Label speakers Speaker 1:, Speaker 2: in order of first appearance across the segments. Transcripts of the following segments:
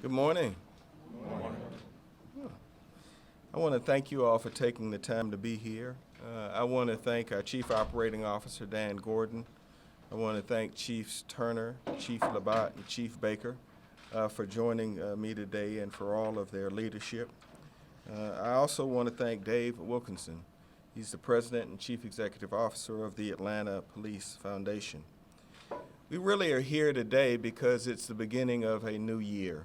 Speaker 1: Good morning.
Speaker 2: Good morning.
Speaker 1: I want to thank you all for taking the time to be here. I want to thank our Chief Operating Officer, Dan Gordon. I want to thank Chiefs Turner, Chief Labatt, and Chief Baker for joining me today and for all of their leadership. I also want to thank Dave Wilkinson. He's the President and Chief Executive Officer of the Atlanta Police Foundation. We really are here today because it's the beginning of a new year.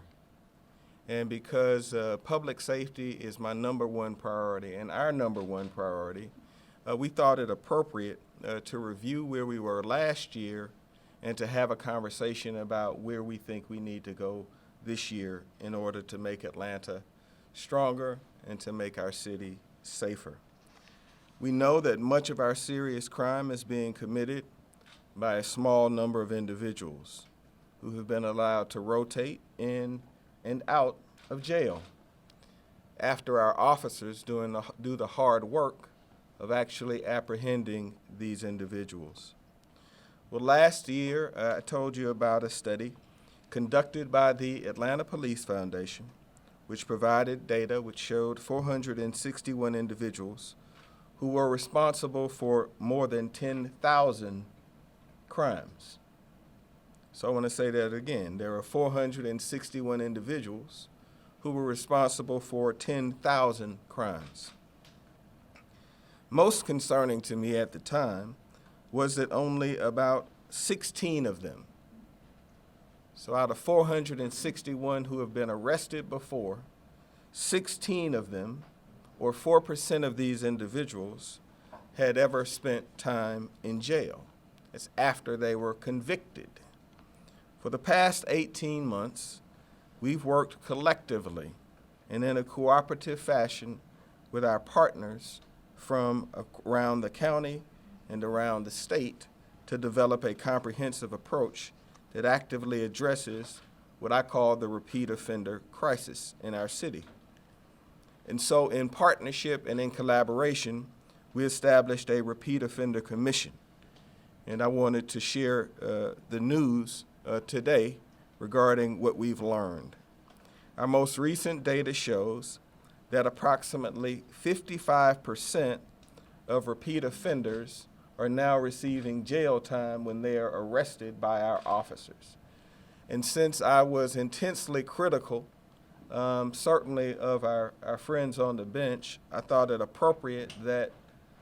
Speaker 1: And because public safety is my number one priority and our number one priority, we thought it appropriate to review where we were last year and to have a conversation about where we think we need to go this year in order to make Atlanta stronger and to make our city safer. We know that much of our serious crime is being committed by a small number of individuals who have been allowed to rotate in and out of jail after our officers do the hard work of actually apprehending these individuals. Well, last year, I told you about a study conducted by the Atlanta Police Foundation, which provided data which showed 461 individuals who were responsible for more than 10,000 crimes. So I want to say that again. There are 461 individuals who were responsible for 10,000 crimes. Most concerning to me at the time was that only about 16 of them, so out of 461 who have been arrested before, 16 of them, or 4% of these individuals, had ever spent time in jail. It's after they were convicted. For the past 18 months, we've worked collectively and in a cooperative fashion with our partners from around the county and around the state to develop a comprehensive approach that actively addresses what I call the repeat offender crisis in our city. And so in partnership and in collaboration, we established a repeat offender commission. And I wanted to share the news today regarding what we've learned. Our most recent data shows that approximately 55% of repeat offenders are now receiving jail time when they are arrested by our officers. And since I was intensely critical, certainly of our friends on the bench, I thought it appropriate that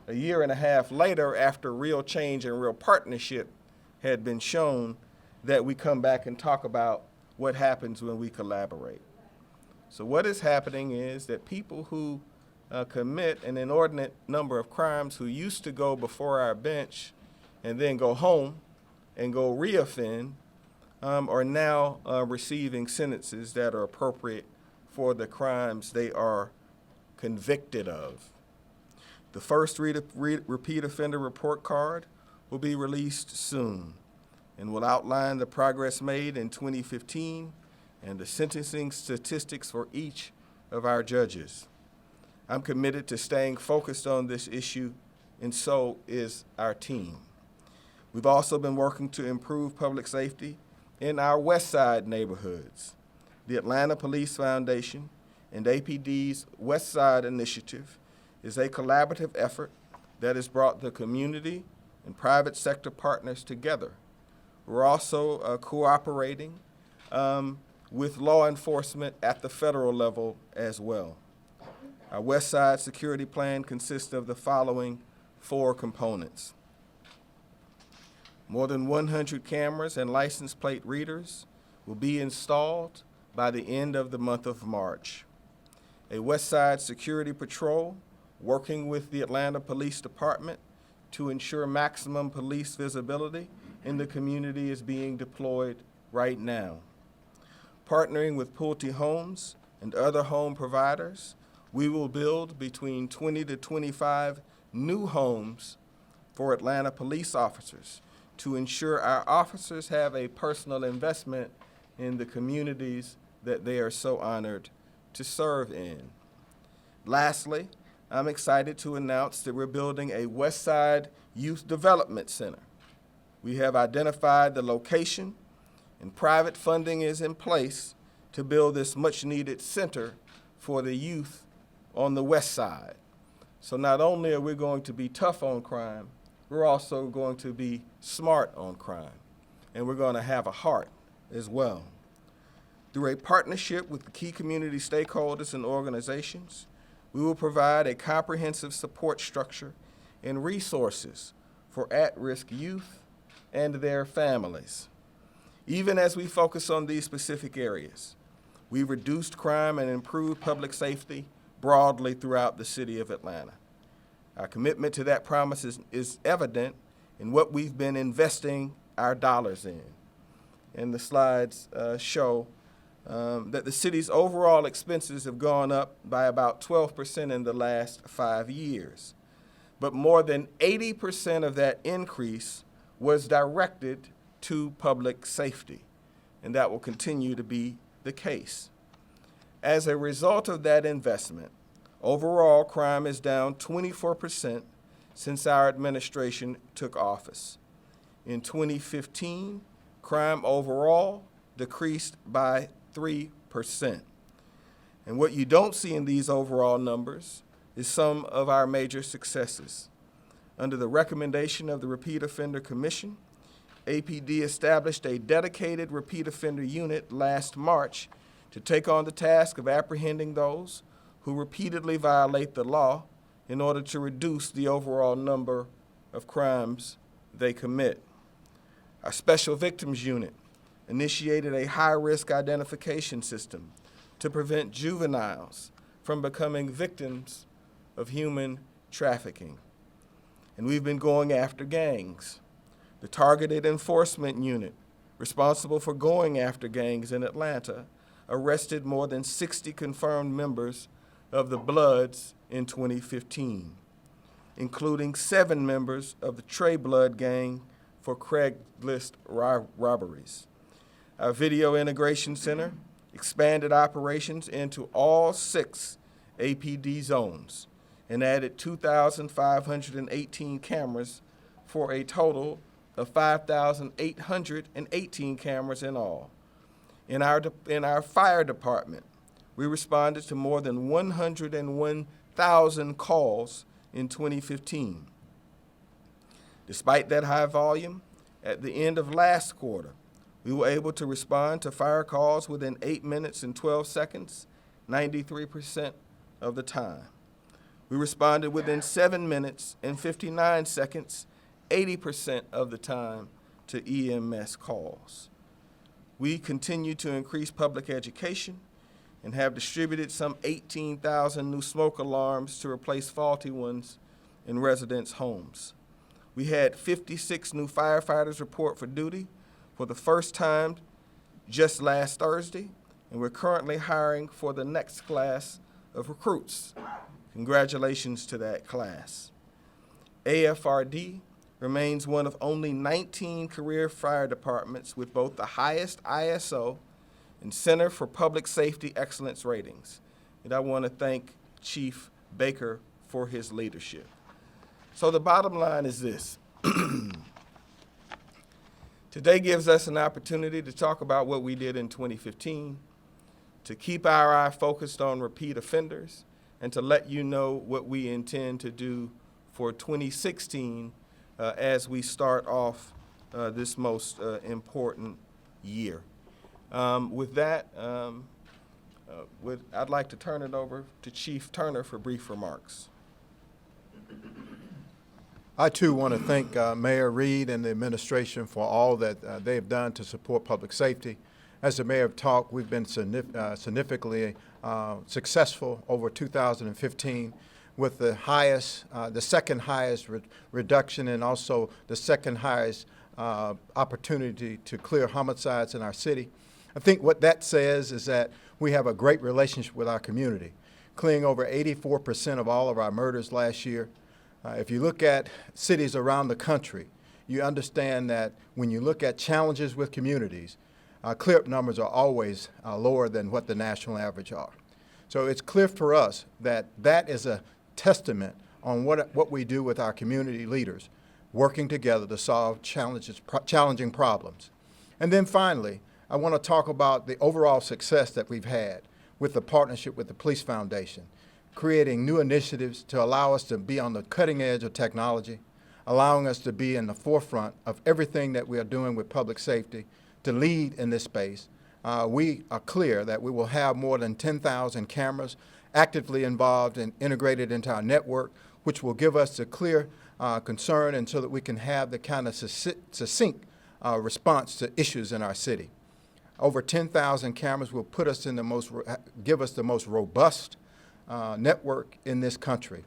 Speaker 1: a year and a half later, after real change and real partnership had been shown, that we come back and talk about what happens when we collaborate. So what is happening is that people who commit an inordinate number of crimes who used to go before our bench and then go home and go reoffend are now receiving sentences that are appropriate for the crimes they are convicted of. The first repeat offender report card will be released soon and will outline the progress made in 2015 and the sentencing statistics for each of our judges. I'm committed to staying focused on this issue, and so is our team. We've also been working to improve public safety in our West Side neighborhoods. The Atlanta Police Foundation and APD's West Side Initiative is a collaborative effort that has brought the community and private sector partners together. We're also cooperating with law enforcement at the federal level as well. Our West Side security plan consists of the following 4 components. More than 100 cameras and license plate readers will be installed by the end of the month of March. A West Side security patrol working with the Atlanta Police Department to ensure maximum police visibility in the community is being deployed right now. Partnering with Pulte Homes and other home providers, we will build between 20 to 25 new homes for Atlanta police officers to ensure our officers have a personal investment in the communities that they are so honored to serve in. Lastly, I'm excited to announce that we're building a West Side Youth Development Center. We have identified the location and private funding is in place to build this much-needed center for the youth on the west side. So not only are we going to be tough on crime, we're also going to be smart on crime, and we're going to have a heart as well. Through a partnership with the key community stakeholders and organizations, we will provide a comprehensive support structure and resources for at-risk youth and their families. Even as we focus on these specific areas, we reduced crime and improved public safety broadly throughout the city of Atlanta. Our commitment to that promise is evident in what we've been investing our dollars in. And the slides show that the city's overall expenses have gone up by about 12% in the last 5 years. But more than 80% of that increase was directed to public safety, and that will continue to be the case. As a result of that investment, overall crime is down 24% since our administration took office. In 2015, crime overall decreased by 3%. And what you don't see in these overall numbers is some of our major successes. Under the recommendation of the Repeat Offender Commission, APD established a dedicated repeat offender unit last March to take on the task of apprehending those who repeatedly violate the law in order to reduce the overall number of crimes they commit. Our Special Victims Unit initiated a high-risk identification system to prevent juveniles from becoming victims of human trafficking. And we've been going after gangs. The Targeted Enforcement Unit, responsible for going after gangs in Atlanta, arrested more than 60 confirmed members of the Bloods in 2015, including 7 members of the Trey Blood gang for Craigslist robberies. Our Video Integration Center expanded operations into all 6 APD zones and added 2,518 cameras for a total of 5,818 cameras in all. In our fire department, we responded to more than 101,000 calls in 2015. Despite that high volume, at the end of last quarter, we were able to respond to fire calls within 8 minutes and 12 seconds, 93% of the time. We responded within 7 minutes and 59 seconds, 80% of the time, to EMS calls. We continue to increase public education and have distributed some 18,000 new smoke alarms to replace faulty ones in residents' homes. We had 56 new firefighters report for duty for the first time just last Thursday, and we're currently hiring for the next class of recruits. Congratulations to that class. AFRD remains one of only 19 career fire departments with both the highest ISO and Center for Public Safety Excellence ratings. And I want to thank Chief Baker for his leadership. So the bottom line is this. Today gives us an opportunity to talk about what we did in 2015, to keep our eye focused on repeat offenders, and to let you know what we intend to do for 2016 as we start off this most important year. With that, I'd like to turn it over to Chief Turner for brief remarks.
Speaker 2: I, too, want to thank Mayor Reed and the administration for all that they've done to support public safety. As the mayor talked, we've been significantly successful over 2015 with the highest, the second highest reduction and also the second highest opportunity to clear homicides in our city. I think what that says is that we have a great relationship with our community, clearing over 84% of all of our murders last year. If you look at cities around the country, you understand that when you look at challenges with communities, clear-up numbers are always lower than what the national average are. So it's clear for us that that is a testament on what we do with our community leaders, working together to solve challenging problems. And then finally, I want to talk about the overall success that we've had with the partnership with the Police Foundation, creating new initiatives to allow us to be on the cutting edge of technology, allowing us to be in the forefront of everything that we are doing with public safety, to lead in this space. We are clear that we will have more than 10,000 cameras actively involved and integrated into our network, which will give us a clear concern and so that we can have the kind of succinct response to issues in our city. Over 10,000 cameras will put us in give us the most robust network in this country.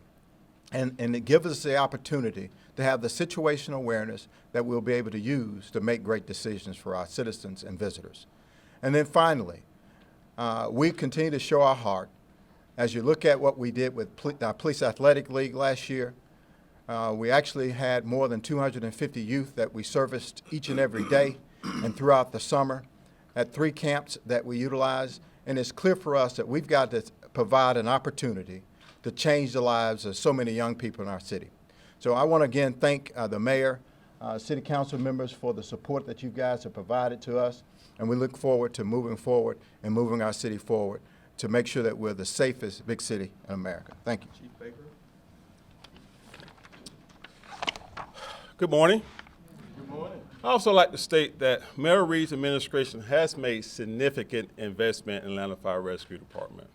Speaker 2: And it gives us the opportunity to have the situational awareness that we'll be able to use to make great decisions for our citizens and visitors. And then finally, we continue to show our heart. As you look at what we did with our Police Athletic League last year, we actually had more than 250 youth that we serviced each and every day and throughout the summer at 3 camps that we utilized. And it's clear for us that we've got to provide an opportunity to change the lives of so many young people in our city. So I want to again thank the mayor, city council members for the support that you guys have provided to us. And we look forward to moving forward and moving our city forward to make sure that we're the safest big city in America. Thank you.
Speaker 1: Chief Baker.
Speaker 3: Good morning.
Speaker 1: Good morning.
Speaker 3: I also like to state that Mayor Reed's administration has made significant investment in Atlanta Fire Rescue Department.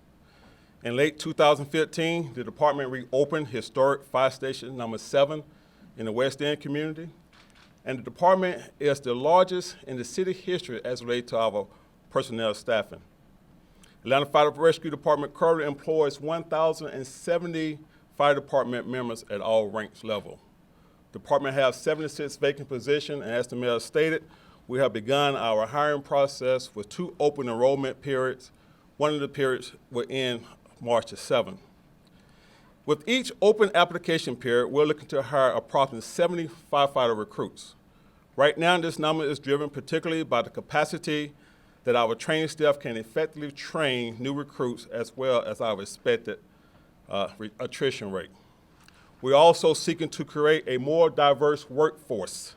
Speaker 3: In late 2015, the department reopened historic Fire Station number 7 in the West End community, and the department is the largest in the city history as related to our personnel staffing. Atlanta Fire Rescue Department currently employs 1,070 fire department members at all ranks level. The department has 76 vacant positions, and as the mayor stated, we have begun our hiring process with 2 open enrollment periods. One of the periods will end March the 7th. With each open application period, we're looking to hire approximately 70 firefighter recruits. Right now, this number is driven particularly by the capacity that our training staff can effectively train new recruits as well as our expected attrition rate. We're also seeking to create a more diverse workforce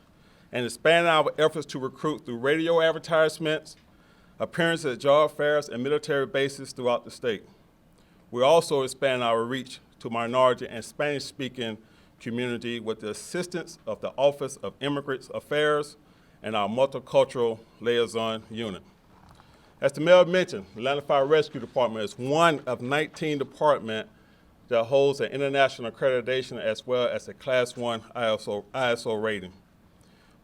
Speaker 3: and expand our efforts to recruit through radio advertisements, appearances at job fairs, and military bases throughout the state. We're also expanding our reach to minority and Spanish-speaking community with the assistance of the Office of Immigrant Affairs and our Multicultural Liaison Unit. As the mayor mentioned, the Atlanta Fire Rescue Department is one of 19 departments that holds an international accreditation as well as a Class 1 ISO rating.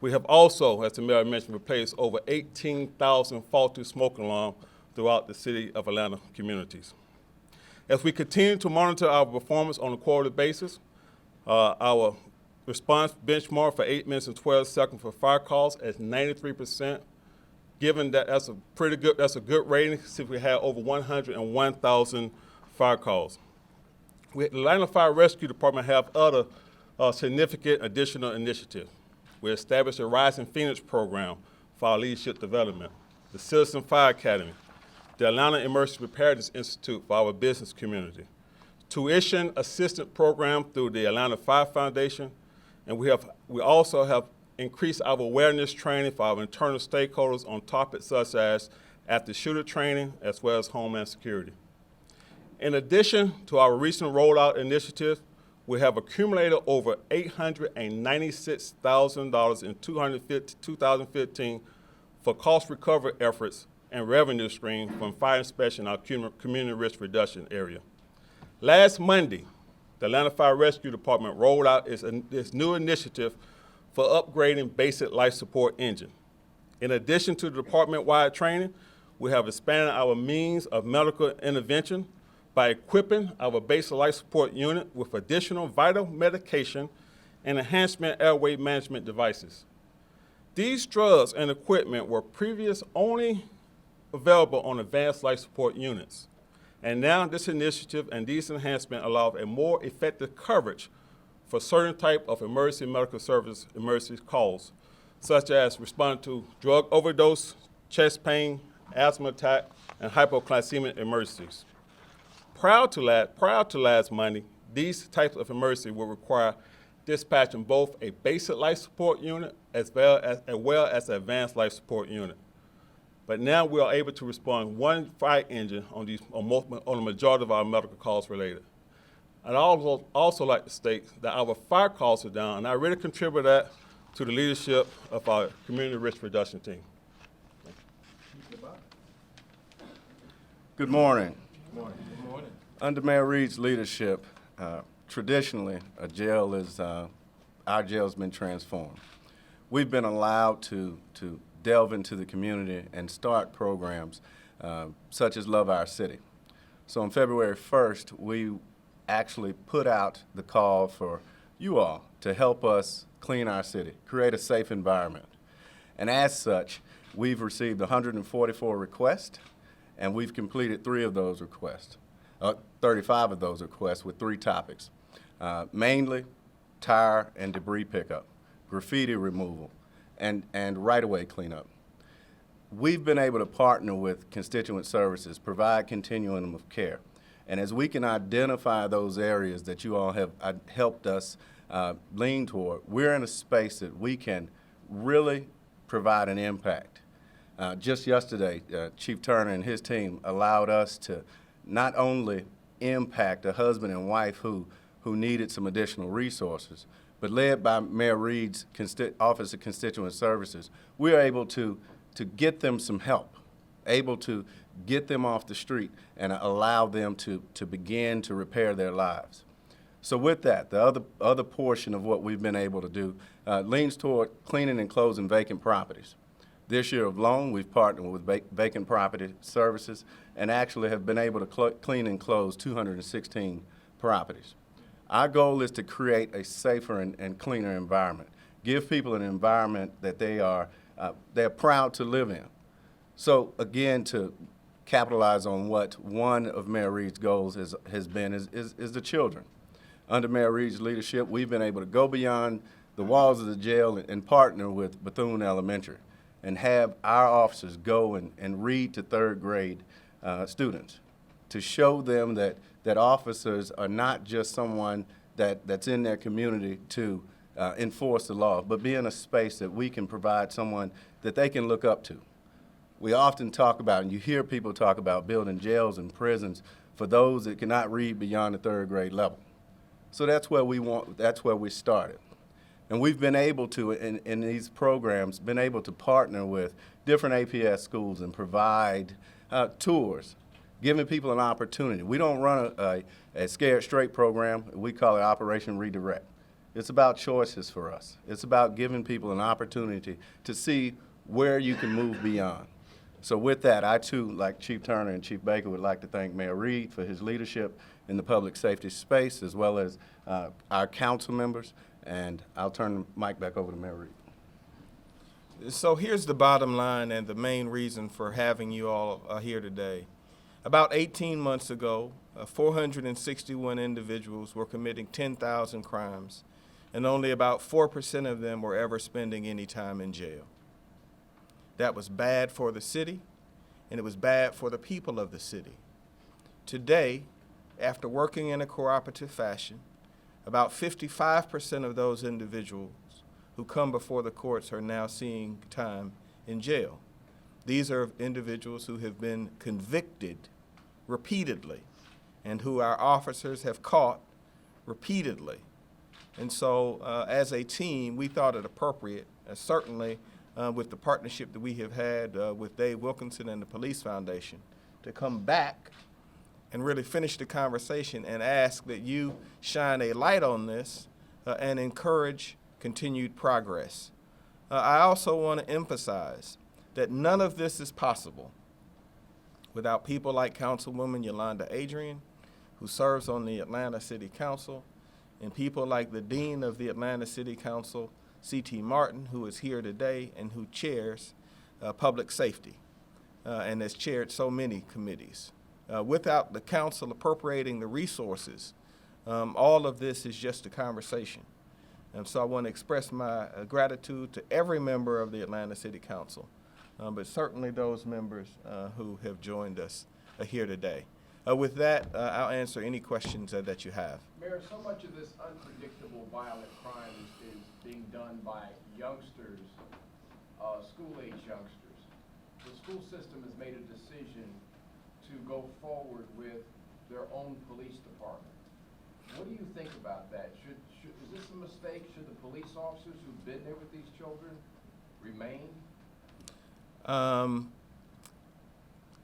Speaker 3: We have also, as the mayor mentioned, replaced over 18,000 faulty smoke alarms throughout the city of Atlanta communities. As we continue to monitor our performance on a quarterly basis, our response benchmark for 8 minutes and 12 seconds for fire calls is 93%. Given that that's a good rating since we had over 101,000 fire calls. The Atlanta Fire Rescue Department have other significant additional initiatives. We established a Rising Phoenix program for our leadership development, the Citizen Fire Academy, the Atlanta Emergency Preparedness Institute for our business community, tuition assistance program through the Atlanta Fire Foundation, and we also have increased our awareness training for our internal stakeholders on topics such as active shooter training as well as homeland security. In addition to our recent rollout initiative, we have accumulated over $896,000 in 2015 for cost recovery efforts and revenue stream from fire inspection in our community risk reduction area. Last Monday, the Atlanta Fire Rescue Department rolled out its new initiative for upgrading basic life support engine. In addition to the department-wide training, we have expanded our means of medical intervention by equipping our basic life support unit with additional vital medication and enhancement airway management devices. These drugs and equipment were previously only available on advanced life support units. And now this initiative and these enhancements allow a more effective coverage for certain type of emergency medical service emergency calls, such as responding to drug overdose, chest pain, asthma attack, and hypoglycemic emergencies. Prior to last Monday, these types of emergency will require dispatching both a basic life support unit as well as an advanced life support unit. But now we are able to respond one fire engine on the majority of our medical calls related. I'd also like to state that our fire calls are down, and I really contribute that to the leadership of our community risk reduction team.
Speaker 4: Good morning. Under Mayor Reed's leadership, traditionally, our jail's been transformed. We've been allowed to delve into the community and start programs such as Love Our City. So on February 1st, we actually put out the call for you all to help us clean our city, create a safe environment. And as such, we've received 144 requests, and we've completed 3 of those requests, 35 of those requests with 3 topics, mainly tire and debris pickup, graffiti removal, and right-of-way cleanup. We've been able to partner with constituent services, provide continuum of care. And as we can identify those areas that you all have helped us lean toward, we're in a space that we can really provide an impact. Just yesterday, Chief Turner and his team allowed us to not only impact a husband and wife who needed some additional resources, but led by Mayor Reed's Office of Constituent Services, we are able to get them some help, able to get them off the street and allow them to begin to repair their lives. So with that, the other portion of what we've been able to do leans toward cleaning and closing vacant properties. This year alone, we've partnered with Vacant Property Services and actually have been able to clean and close 216 properties. Our goal is to create a safer and cleaner environment, give people an environment that they're proud to live in. So again, to capitalize on what one of Mayor Reed's goals has been is the children. Under Mayor Reed's leadership, we've been able to go beyond the walls of the jail and partner with Bethune Elementary and have our officers go and read to 3rd grade students to show them that officers are not just someone that's in their community to enforce the law, but be in a space that we can provide someone that they can look up to. We often talk about, and you hear people talk about building jails and prisons for those that cannot read beyond the 3rd grade level. So that's where we started. And we've been able to, in these programs, been able to partner with different APS schools and provide tours, giving people an opportunity. We don't run a Scared Straight program. We call it Operation Redirect. It's about choices for us. It's about giving people an opportunity to see where you can move beyond. So with that, I too, like Chief Turner and Chief Baker, would like to thank Mayor Reed for his leadership in the public safety space, as well as our council members. And I'll turn the mic back over to Mayor Reed.
Speaker 1: So here's the bottom line and the main reason for having you all here today. About 18 months ago, 461 individuals were committing 10,000 crimes, and only about 4% of them were ever spending any time in jail. That was bad for the city, and it was bad for the people of the city. Today, after working in a cooperative fashion, about 55% of those individuals who come before the courts are now seeing time in jail. These are individuals who have been convicted repeatedly and who our officers have caught repeatedly. And so as a team, we thought it appropriate, certainly with the partnership that we have had with Dave Wilkinson and the Police Foundation, to come back and really finish the conversation and ask that you shine a light on this and encourage continued progress. I also want to emphasize that none of this is possible without people like Councilwoman Yolanda Adrian, who serves on the Atlanta City Council, and people like the Dean of the Atlanta City Council, C.T. Martin, who is here today and who chairs public safety and has chaired so many committees. Without the council appropriating the resources, all of this is just a conversation. And so I want to express my gratitude to every member of the Atlanta City Council, but certainly those members who have joined us here today. With that, I'll answer any questions that you have.
Speaker 5: Mayor, so much of this unpredictable violent crime is being done by youngsters, school-age youngsters. Was school system has made a decision to go forward with their own police department. What do you think about that? Is this a mistake? Should the police officers who've been there with these children remain?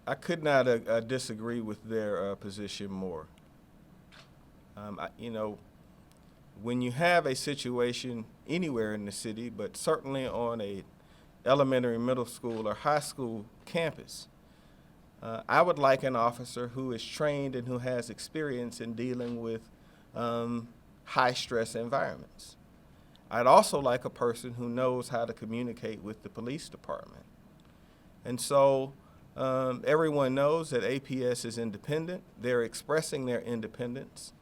Speaker 1: I could not disagree with their position more. When you have a situation anywhere in the city, but certainly on a elementary, middle school, or high school campus, I would like an officer who is trained and who has experience in dealing with high-stress environments. I'd also like a person who knows how to communicate with the police department. And so everyone knows that APS is independent. They're expressing their independence.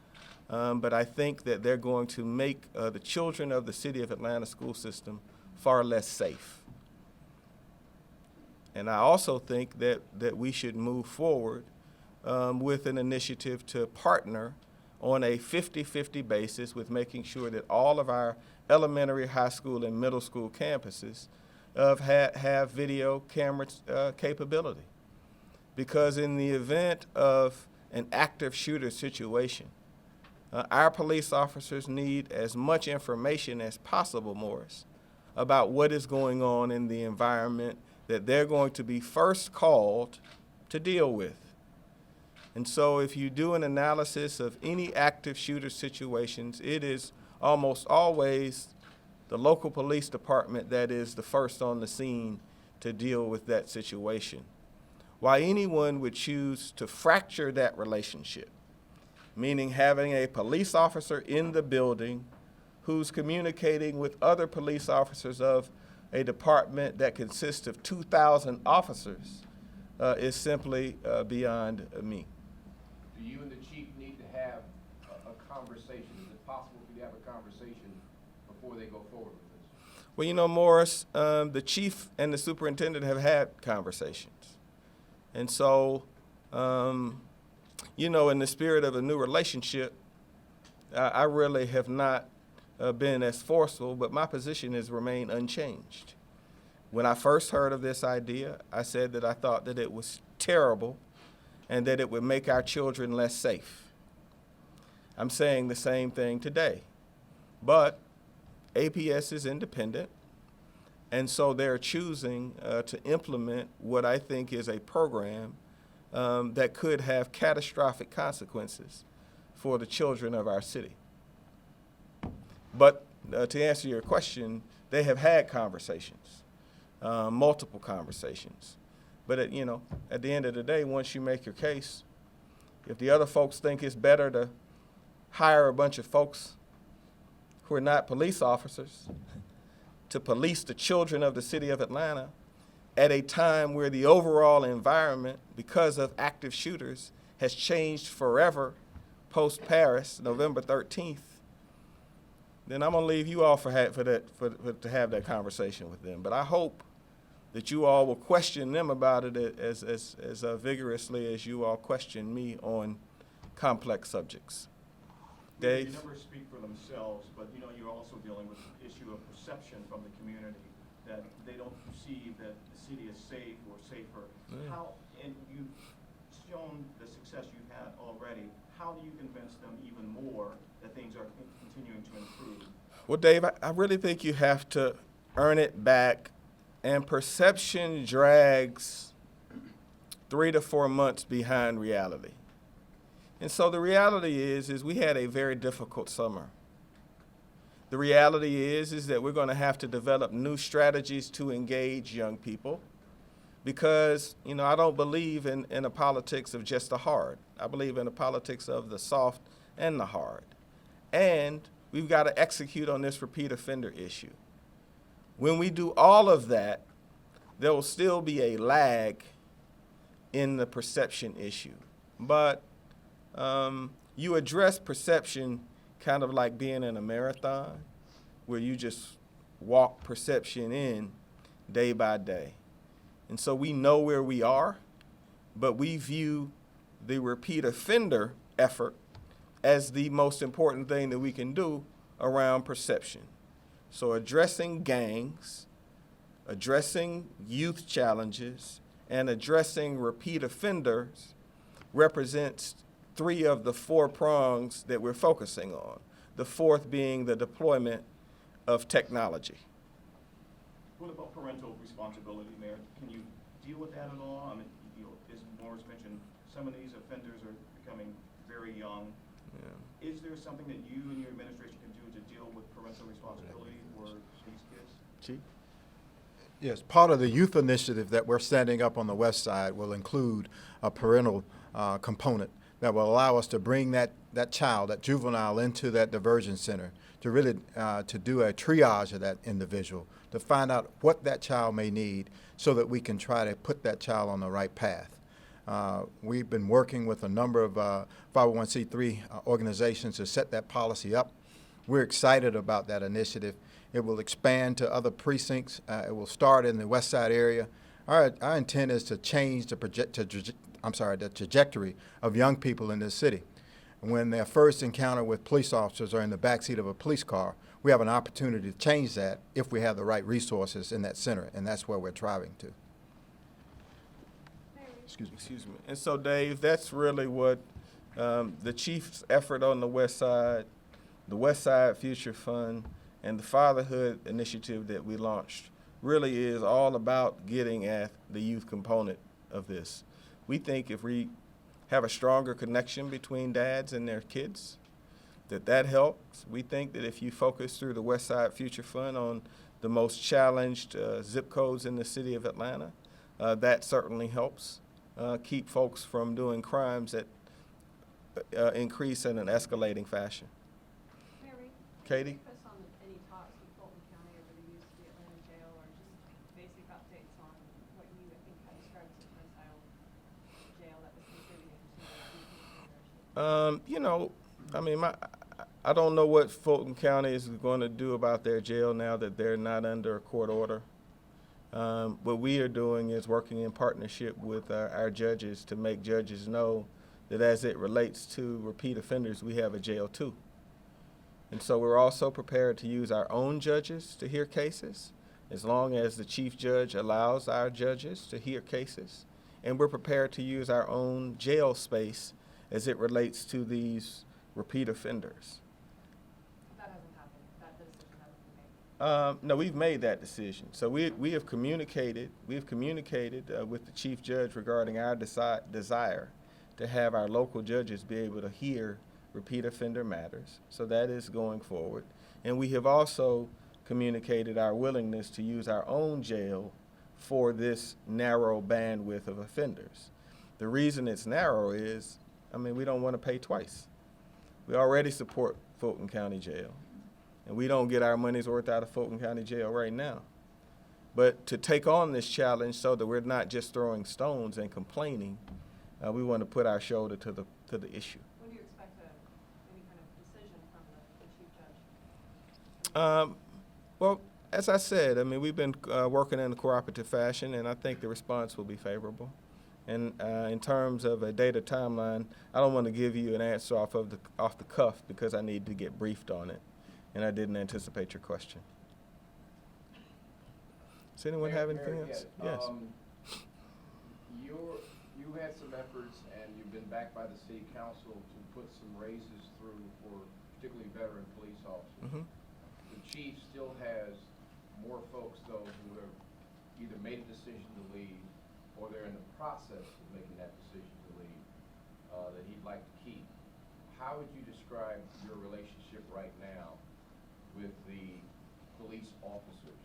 Speaker 1: But I think that they're going to make the children of the City of Atlanta school system far less safe. And I also think that we should move forward with an initiative to partner on a 50-50 basis with making sure that all of our elementary, high school, and middle school campuses have video camera capability. Because in the event of an active shooter situation, our police officers need as much information as possible, Morris, about what is going on in the environment that they're going to be first called to deal with. And so if you do an analysis of any active shooter situations, it is almost always the local police department that is the first on the scene to deal with that situation. Why anyone would choose to fracture that relationship, meaning having a police officer in the building who's communicating with other police officers of a department that consists of 2,000 officers, is simply beyond me.
Speaker 5: Do you and the chief need to have a conversation? Is it possible for you to have a conversation before they go forward with this?
Speaker 1: Well, Morris, the chief and the superintendent have had conversations. And so, in the spirit of a new relationship, I really have not been as forceful, but my position has remained unchanged. When I first heard of this idea, I said that I thought that it was terrible and that it would make our children less safe. I'm saying the same thing today. But APS is independent, and so they're choosing to implement what I think is a program that could have catastrophic consequences for the children of our city. But to answer your question, they have had conversations, multiple conversations. But at the end of the day, once you make your case, if the other folks think it's better to hire a bunch of folks who are not police officers to police the children of the city of Atlanta at a time where the overall environment, because of active shooters, has changed forever post-Paris, November 13th, then I'm going to leave you all to have that conversation with them. But I hope that you all will question them about it as vigorously as you all question me on complex subjects. Dave?
Speaker 6: The numbers speak for themselves, but you're also dealing with the issue of perception from the community that they don't perceive that the city is safe or safer.
Speaker 1: Yeah.
Speaker 6: How, and you've shown the success you've had already, how do you convince them even more that things are continuing to improve?
Speaker 1: Well, Dave, I really think you have to earn it back, and perception drags 3 to 4 months behind reality. And so the reality is we had a very difficult summer. The reality is that we're going to have to develop new strategies to engage young people because, I don't believe in a politics of just the hard. I believe in a politics of the soft and the hard. And we've got to execute on this repeat offender issue. When we do all of that, there will still be a lag in the perception issue. But you address perception kind of like being in a marathon where you just walk perception in day by day. And so we know where we are, but we view the repeat offender effort as the most important thing that we can do around perception. So addressing gangs, addressing youth challenges, and addressing repeat offenders represents 3 of the 4 prongs that we're focusing on, the 4th being the deployment of technology.
Speaker 6: What about parental responsibility, Mayor? Can you deal with that at all? I mean, as Morris mentioned, some of these offenders are becoming very young.
Speaker 1: Yeah.
Speaker 6: Is there something that you and your administration can do to deal with parental responsibility for these kids?
Speaker 1: Chief?
Speaker 2: Yes, part of the youth initiative that we're standing up on the west side will include a parental component that will allow us to bring that child, that juvenile, into that diversion center to really to do a triage of that individual, to find out what that child may need so that we can try to put that child on the right path. We've been working with a number of 501c3 organizations to set that policy up. We're excited about that initiative. It will expand to other precincts. It will start in the west side area. Our intent is to change the trajectory of young people in this city. When their first encounter with police officers are in the backseat of a police car, we have an opportunity to change that if we have the right resources in that center, and that's where we're driving to.
Speaker 1: Excuse me. And so, Dave, that's really what the chief's effort on the West Side Future Fund, and the fatherhood initiative that we launched really is all about getting at the youth component of this. We think if we have a stronger connection between dads and their kids, that helps. We think that if you focus through the West Side Future Fund on the most challenged zip codes in the city of Atlanta, that certainly helps keep folks from doing crimes that increase in an escalating fashion.
Speaker 7: Mary,
Speaker 1: Katie?
Speaker 7: focus on any talks with Fulton County over the use of the Atlanta jail, or just basic updates on what you, I think, had described as a turnstile jail that was contributing to the
Speaker 1: I don't know what Fulton County is going to do about their jail now that they're not under a court order. What we are doing is working in partnership with our judges to make judges know that as it relates to repeat offenders, we have a jail too. And so we're also prepared to use our own judges to hear cases, as long as the chief judge allows our judges to hear cases. And we're prepared to use our own jail space as it relates to these repeat offenders.
Speaker 7: That hasn't happened. That decision hasn't been made.
Speaker 1: No, we've made that decision. So we have communicated with the chief judge regarding our desire to have our local judges be able to hear repeat offender matters. So that is going forward. And we have also communicated our willingness to use our own jail for this narrow bandwidth of offenders. The reason it's narrow is, we don't want to pay twice. We already support Fulton County Jail, and we don't get our money's worth out of Fulton County Jail right now. But to take on this challenge so that we're not just throwing stones and complaining, we want to put our shoulder to the issue.
Speaker 7: When do you expect any kind of decision from the chief judge?
Speaker 1: Well, as I said, we've been working in a cooperative fashion, and I think the response will be favorable. And in terms of a data timeline, I don't want to give you an answer off the cuff because I need to get briefed on it, and I didn't anticipate your question. Does anyone have anything else? Yes.
Speaker 5: You had some efforts, and you've been backed by the city council to put some raises through for particularly veteran police officers.
Speaker 1: Mhm.
Speaker 5: The chief still has more folks, though, who have either made a decision to leave or they're in the process of making that decision to leave that he'd like to keep. How would you describe your relationship right now with the police officers,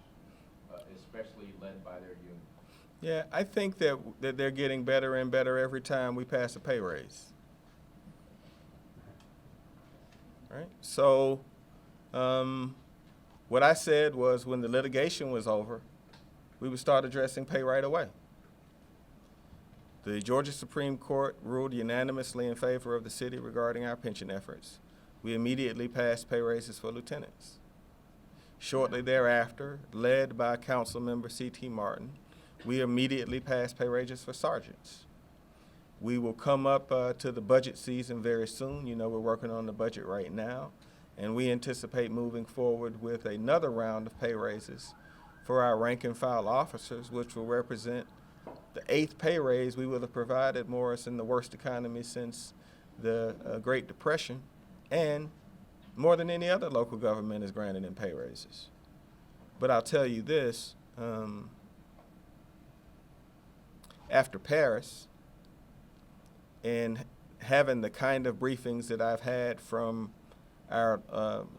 Speaker 5: especially led by their union?
Speaker 1: Yeah, I think that they're getting better and better every time we pass a pay raise. Right? So, what I said was when the litigation was over, we would start addressing pay right away. The Georgia Supreme Court ruled unanimously in favor of the city regarding our pension efforts. We immediately passed pay raises for lieutenants. Shortly thereafter, led by Councilmember C.T. Martin, we immediately passed pay raises for sergeants. We will come up to the budget season very soon. We're working on the budget right now, and we anticipate moving forward with another round of pay raises for our rank and file officers, which will represent the 8th pay raise we would have provided Morris in the worst economy since the Great Depression, and more than any other local government is granted in pay raises. But I'll tell you this, after Paris and having the kind of briefings that I've had from our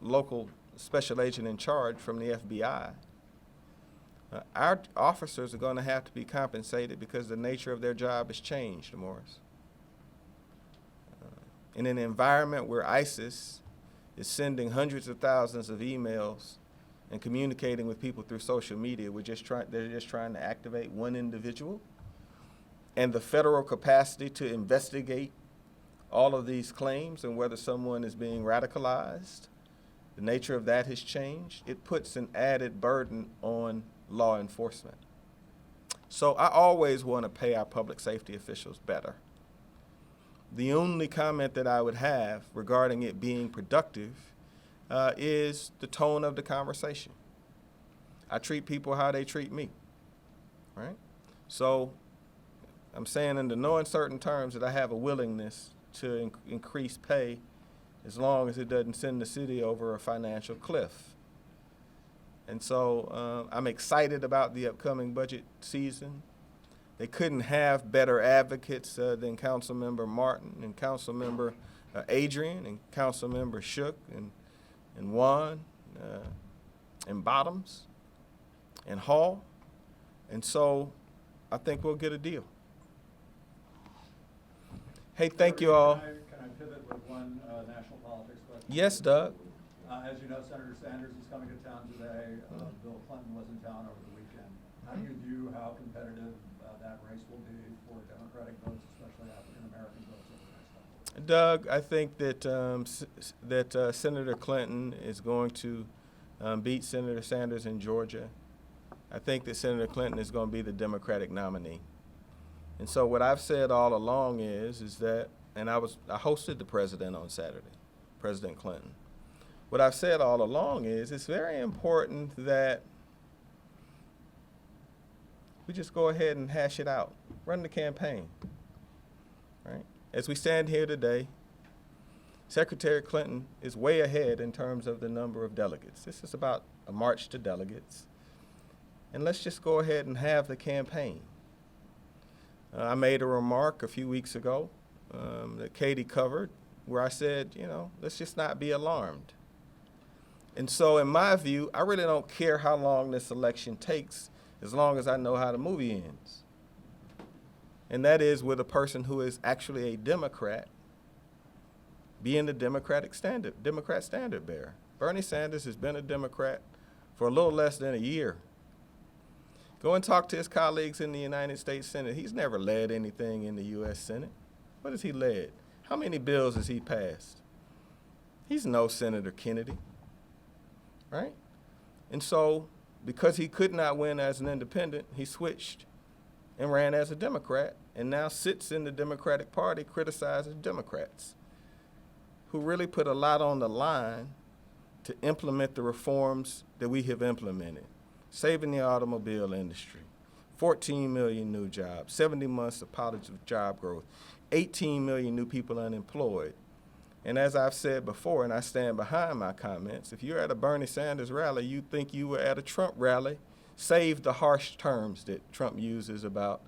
Speaker 1: local special agent in charge from the FBI, our officers are going to have to be compensated because the nature of their job has changed, Morris. In an environment where ISIS is sending hundreds of thousands of emails and communicating with people through social media, they're just trying to activate one individual. And the federal capacity to investigate all of these claims and whether someone is being radicalized, the nature of that has changed. It puts an added burden on law enforcement. So I always want to pay our public safety officials better. The only comment that I would have regarding it being productive is the tone of the conversation. I treat people how they treat me, right? So I'm saying under no uncertain terms that I have a willingness to increase pay as long as it doesn't send the city over a financial cliff. And so I'm excited about the upcoming budget season. They couldn't have better advocates than Councilmember Martin and Councilmember Adrian and Councilmember Shook and Juan and Bottoms and Hall. And so I think we'll get a deal. Hey, thank you all.
Speaker 8: Can I pivot with one national politics question?
Speaker 1: Yes, Doug.
Speaker 8: As you know, Senator Sanders is coming to town today. Bill Clinton was in town over the weekend. How do you view how competitive that race will be for Democratic votes, especially African-American votes over the next couple of years?
Speaker 1: Doug, I think that Senator Clinton is going to beat Senator Sanders in Georgia. I think that Senator Clinton is going to be the Democratic nominee. And so what I've said all along is that, and I hosted the president on Saturday, President Clinton. What I've said all along is it's very important that we just go ahead and hash it out, run the campaign, right? As we stand here today, Secretary Clinton is way ahead in terms of the number of delegates. This is about a march to delegates. And let's just go ahead and have the campaign. I made a remark a few weeks ago that Katie covered where I said, let's just not be alarmed. And so in my view, I really don't care how long this election takes as long as I know how the movie ends. And that is with a person who is actually a Democrat being the Democrat standard bearer. Bernie Sanders has been a Democrat for a little less than a year. Go and talk to his colleagues in the United States Senate. He's never led anything in the U.S. Senate. What has he led? How many bills has he passed? He's no Senator Kennedy, right? And so because he could not win as an independent, he switched and ran as a Democrat and now sits in the Democratic Party criticizing Democrats who really put a lot on the line to implement the reforms that we have implemented. Saving the automobile industry, 14 million new jobs, 70 months of positive job growth, 18 million new people unemployed. And as I've said before, and I stand behind my comments, if you're at a Bernie Sanders rally, you think you were at a Trump rally, save the harsh terms that Trump uses about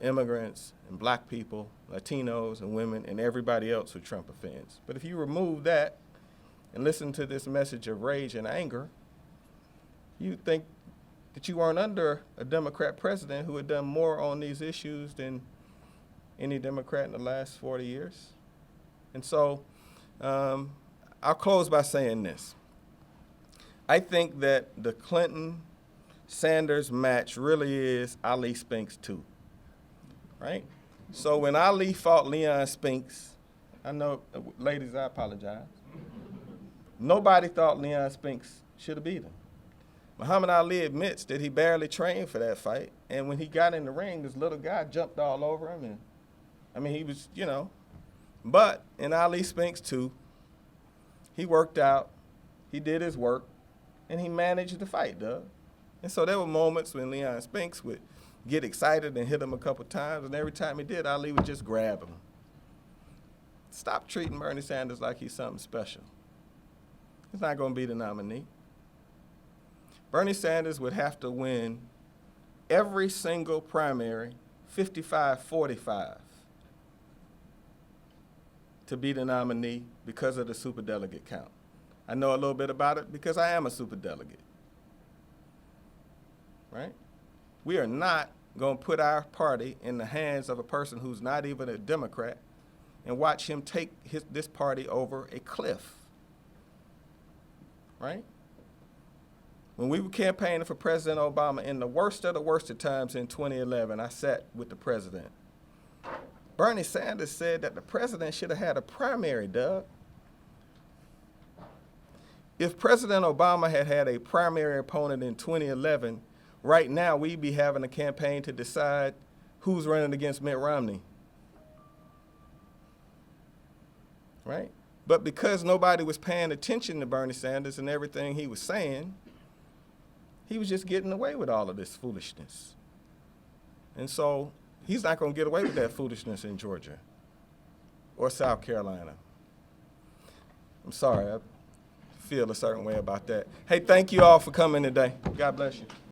Speaker 1: immigrants and black people, Latinos and women, and everybody else who Trump offends. But if you remove that and listen to this message of rage and anger, you think that you weren't under a Democrat president who had done more on these issues than any Democrat in the last 40 years. And so I'll close by saying this. I think that the Clinton-Sanders match really is Ali Spinks 2, right? So when Ali fought Leon Spinks, I know, ladies, I apologize. Nobody thought Leon Spinks should have beat him. Muhammad Ali admits that he barely trained for that fight, and when he got in the ring, this little guy jumped all over him, and he was, But in Ali Spinks 2, he worked out, he did his work, and he managed the fight, Doug. And so there were moments when Leon Spinks would get excited and hit him a couple times, and every time he did, Ali would just grab him. Stop treating Bernie Sanders like he's something special. He's not going to be the nominee. Bernie Sanders would have to win every single primary 55-45 to be the nominee because of the superdelegate count. I know a little bit about it because I am a superdelegate. Right? We are not going to put our party in the hands of a person who's not even a Democrat and watch him take this party over a cliff. Right? When we were campaigning for President Obama in the worst of times in 2011, I sat with the president. Bernie Sanders said that the president should have had a primary, Doug. If President Obama had had a primary opponent in 2011, right now we'd be having a campaign to decide who's running against Mitt Romney. Right? But because nobody was paying attention to Bernie Sanders and everything he was saying, he was just getting away with all of this foolishness. And so he's not going to get away with that foolishness in Georgia or South Carolina. I'm sorry, I feel a certain way about that. Hey, thank you all for coming today. God bless you.